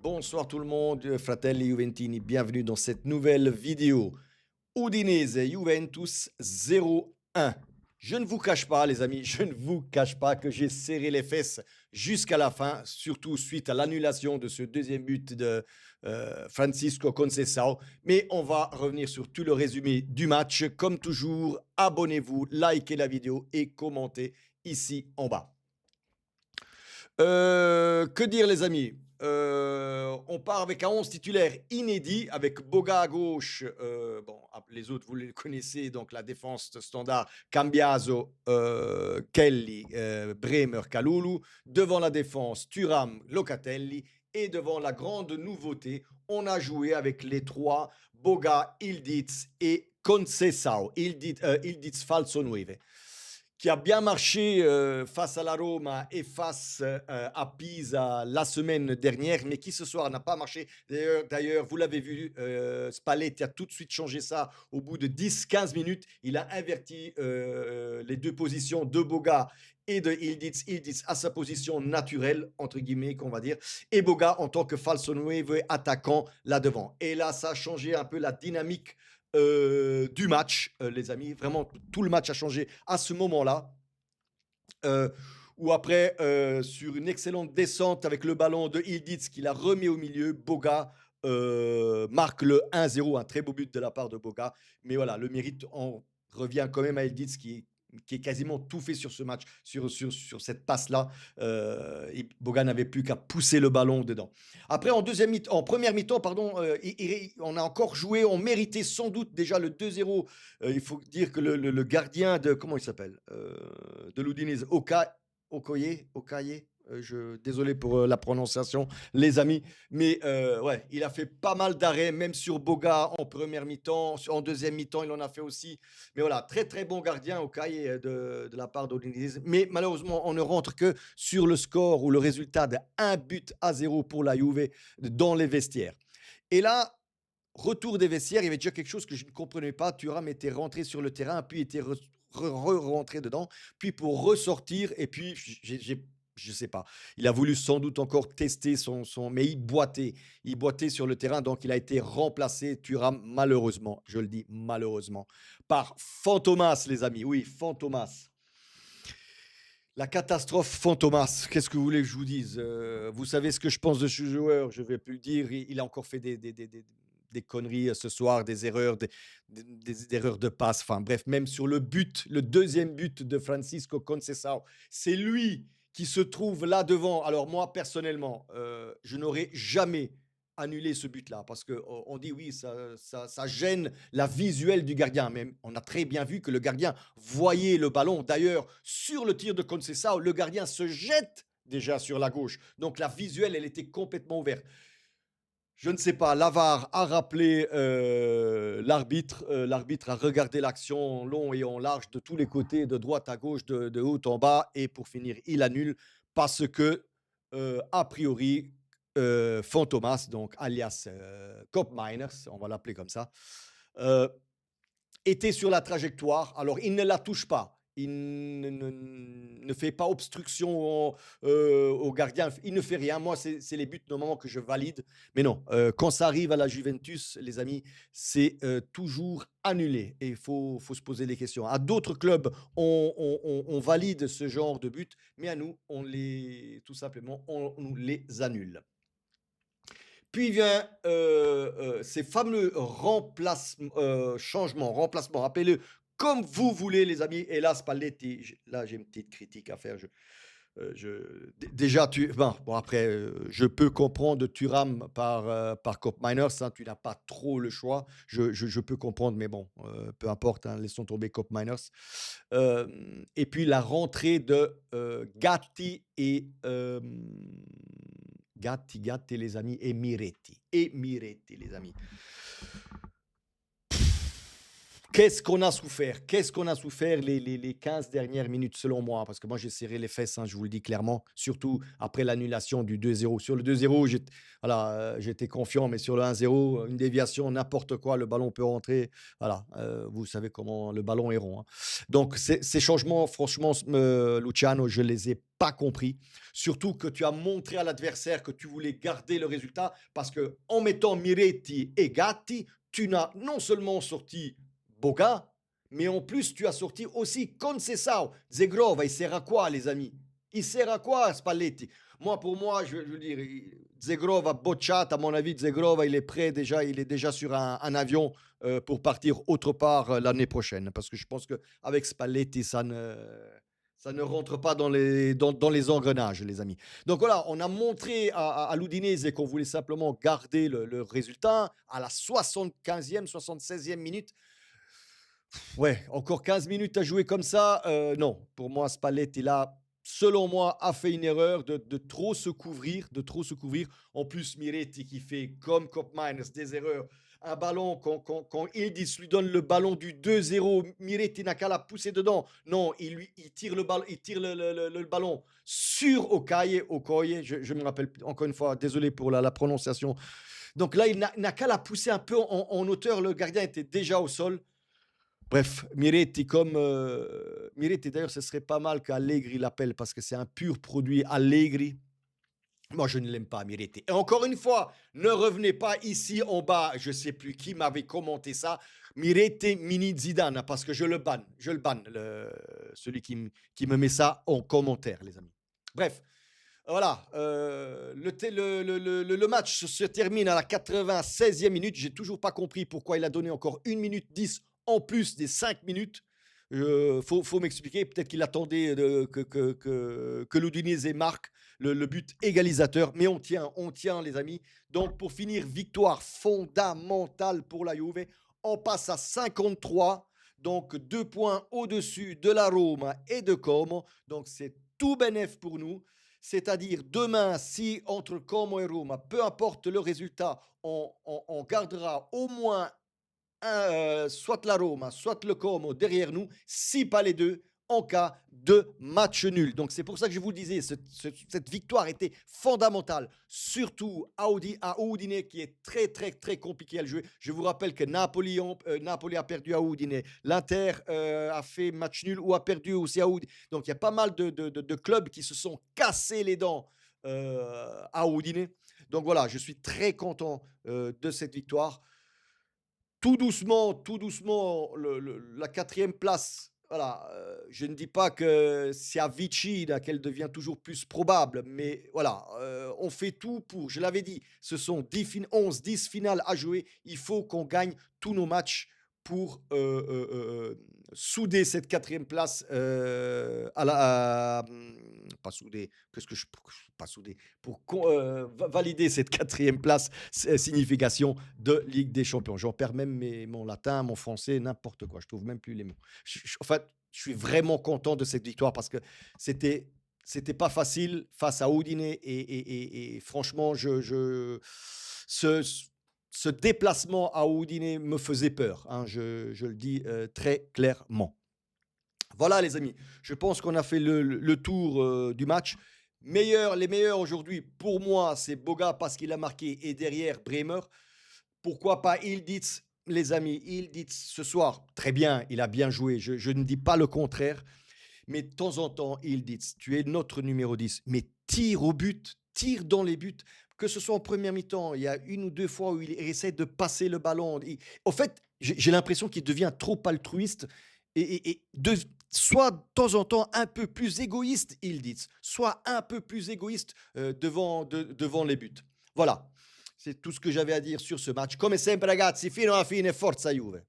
Bonsoir tout le monde, fratelli Juventini, bienvenue dans cette nouvelle vidéo. Udinese Juventus 0-1. Je ne vous cache pas, les amis, je ne vous cache pas que j'ai serré les fesses jusqu'à la fin, surtout suite à l'annulation de ce deuxième but de Francisco Conceição. Mais on va revenir sur tout le résumé du match. Comme toujours, abonnez-vous, likez la vidéo et commentez ici en bas. Que dire les amis? On part avec un 11 titulaire inédit avec Boga à gauche, bon, les autres vous les connaissez, donc la défense standard, Cambiaso, Kelly, Bremer, Kalulu. Devant la défense, Thuram, Locatelli. Et devant la grande nouveauté, on a joué avec les trois, Boga, Ildiz et Conceição, Ildiz Falso Nueve, qui a bien marché face à la Roma et face à Pisa la semaine dernière, mais qui ce soir n'a pas marché. D'ailleurs, vous l'avez vu, Spalletti a tout de suite changé ça au bout de 10-15 minutes. Il a inverti les deux positions de Boga et de Ildiz. Ildiz à sa position naturelle, entre guillemets, qu'on va dire, et Boga en tant que falso nueve attaquant là devant. Et là, ça a changé un peu la dynamique du match, les amis. Vraiment, tout le match a changé à ce moment-là. Où après, sur une excellente descente avec le ballon de Ildiz qui l'a remis au milieu, Boga marque le 1-0, un très beau but de la part de Boga. Mais voilà, le mérite en revient quand même à Ildiz qui est quasiment tout fait sur ce match, sur cette passe-là. Boga n'avait plus qu'à pousser le ballon dedans. Après, en première mi-temps, pardon, on a encore joué, on méritait sans doute déjà le 2-0. Il faut dire que le gardien de, comment il s'appelle, de l'Udinese, Okaye, désolé pour la prononciation, les amis, mais ouais, il a fait pas mal d'arrêts, même sur Boga en première mi-temps, en deuxième mi-temps, il en a fait aussi. Mais voilà, très très bon gardien Okaye de la part d'Udinese. Mais malheureusement, on ne rentre que sur le score ou le résultat de 1-0 pour la Juve dans les vestiaires. Et là, retour des vestiaires, il y avait déjà quelque chose que je ne comprenais pas. Thuram était rentré sur le terrain, puis était rentré dedans, puis pour ressortir, et puis je sais pas. Il a voulu sans doute encore tester mais il boitait sur le terrain, donc il a été remplacé, Thuram, malheureusement, je le dis malheureusement, par Fantomas, les amis. Oui, Fantomas. La catastrophe Fantomas, qu'est-ce que vous voulez que je vous dise? Vous savez ce que je pense de ce joueur, je ne vais plus le dire. Il a encore fait des conneries ce soir, des erreurs, des erreurs de passe. Enfin bref, même sur le but, le deuxième but de Francisco Conceição, c'est lui qui se trouve là devant. Alors moi, personnellement, je n'aurais jamais annulé ce but-là parce qu'on dit oui, ça gêne la visuelle du gardien. Mais on a très bien vu que le gardien voyait le ballon. D'ailleurs, sur le tir de Conceição, le gardien se jette déjà sur la gauche. Donc la visuelle, elle était complètement ouverte. Je ne sais pas, l'avare a rappelé l'arbitre. L'arbitre a regardé l'action en long et en large de tous les côtés, de droite à gauche, de haut en bas. Et pour finir, il annule parce que, a priori, Fantomas, donc alias Cop Miners, on va l'appeler comme ça, euh, était sur la trajectoire. Alors, il ne la touche pas. Il ne fait pas obstruction au gardien. Il ne fait rien. Moi, c'est les buts normalement que je valide. Mais non, quand ça arrive à la Juventus, les amis, c'est toujours annulé. Et il faut se poser des questions. À d'autres clubs, on valide ce genre de but, mais à nous, tout simplement, on nous les annule. Puis vient ces fameux changements, remplacements, appelez-le comme vous voulez, les amis. Et là, Spalletti, là, j'ai une petite critique à faire. Déjà, bon, après, je peux comprendre Thuram par Cop Miners. Hein, tu n'as pas trop le choix. Je peux comprendre, mais bon, peu importe. Hein, laissons tomber Cop Miners. Et puis la rentrée de Gatti et Gatti, les amis, et Miretti, les amis. Qu'est-ce qu'on a souffert? Qu'est-ce qu'on a souffert les 15 dernières minutes selon moi? Parce que moi j'ai serré les fesses, hein, je vous le dis clairement, surtout après l'annulation du 2-0. Sur le 2-0, voilà, j'étais confiant, mais sur le 1-0, une déviation, n'importe quoi, le ballon peut rentrer. Voilà, vous savez comment le ballon est rond, hein. Donc ces changements, franchement, Luciano, je les ai pas compris. Surtout que tu as montré à l'adversaire que tu voulais garder le résultat parce que en mettant Miretti et Gatti, tu n'as non seulement sorti Boga, mais en plus, tu as sorti aussi Conceição. Zegrova, il sert à quoi, les amis? Il sert à quoi, Spalletti? Moi, pour moi, je veux dire, Zegrova, bocciata, à mon avis, Zegrova, il est prêt déjà, il est déjà sur un avion pour partir autre part l'année prochaine. Parce que je pense qu'avec Spalletti, ça ne rentre pas dans les engrenages, les amis. Donc voilà, on a montré à l'Udinese qu'on voulait simplement garder le résultat à la 75e, 76e minute. Ouais, encore 15 minutes à jouer comme ça, non. Pour moi, Spalletti, là, selon moi, a fait une erreur de trop se couvrir, de trop se couvrir. En plus, Miretti qui fait comme Koopmeiners des erreurs. Un ballon, quand Ildiz lui donne le ballon du 2-0, Miretti n'a qu'à la pousser dedans. Non, il tire le ballon, il tire le ballon sur Okoye. Je me rappelle encore une fois, désolé pour la prononciation. Donc là, il n'a qu'à la pousser un peu en hauteur. Le gardien était déjà au sol. Bref, Miretti comme Miretti d'ailleurs, ce serait pas mal qu'Allegri l'appelle parce que c'est un pur produit Allegri. Moi, je ne l'aime pas, Miretti. Et encore une fois, ne revenez pas ici en bas. Je ne sais plus qui m'avait commenté ça. Miretti mini Zidane, parce que je le banne, celui qui me met ça en commentaire, les amis. Bref, voilà. Le match se termine à la 96e minute. J'ai toujours pas compris pourquoi il a donné encore 1 minute 10 en plus des 5 minutes. Faut m'expliquer. Peut-être qu'il attendait que l'Udinese marque le but égalisateur. Mais on tient, les amis. Donc, pour finir, victoire fondamentale pour la Juve. On passe à 53. Donc, 2 points au-dessus de la Roma et de Como. Donc, c'est tout bénef pour nous. C'est-à-dire, demain, si entre Como et Roma, peu importe le résultat, on gardera au moins soit la Roma, soit le Como derrière nous, si pas les deux, en cas de match nul. Donc c'est pour ça que je vous disais, cette victoire était fondamentale, surtout à Udine, qui est très très très compliqué à le jouer. Je vous rappelle que Napoli a perdu à Udine, l'Inter a fait match nul ou a perdu aussi à Udine. Donc il y a pas mal de clubs qui se sont cassés les dents à Udine. Donc voilà, je suis très content de cette victoire. Tout doucement, la quatrième place. Voilà, je ne dis pas que c'est à Vichy qu'elle devient toujours plus probable, mais voilà, on fait tout pour, je l'avais dit, ce sont 11, 10 finales à jouer. Il faut qu'on gagne tous nos matchs pour souder cette quatrième place pas souder, qu'est-ce que je pas souder, pour valider cette quatrième place, signification de Ligue des Champions. J'en perds même mon latin, mon français, n'importe quoi. Je trouve même plus les mots. En fait, je suis vraiment content de cette victoire parce que c'était pas facile face à Udine et franchement, ce déplacement à Udine me faisait peur, hein, je le dis très clairement. Voilà les amis, je pense qu'on a fait le tour du match. Les meilleurs aujourd'hui, pour moi, c'est Boga parce qu'il a marqué et derrière Bremer. Pourquoi pas Ildiz, les amis? Ildiz ce soir, très bien, il a bien joué, je ne dis pas le contraire. Mais de temps en temps, Ildiz, tu es notre numéro 10, mais tire au but, tire dans les buts. Que ce soit en première mi-temps, il y a 1 ou 2 fois où il essaie de passer le ballon. En fait, j'ai l'impression qu'il devient trop altruiste soit de temps en temps un peu plus égoïste, Ildiz, soit un peu plus égoïste devant les buts. Voilà, c'est tout ce que j'avais à dire sur ce match. Come sempre ragazzi, fino alla fine, forza Juve!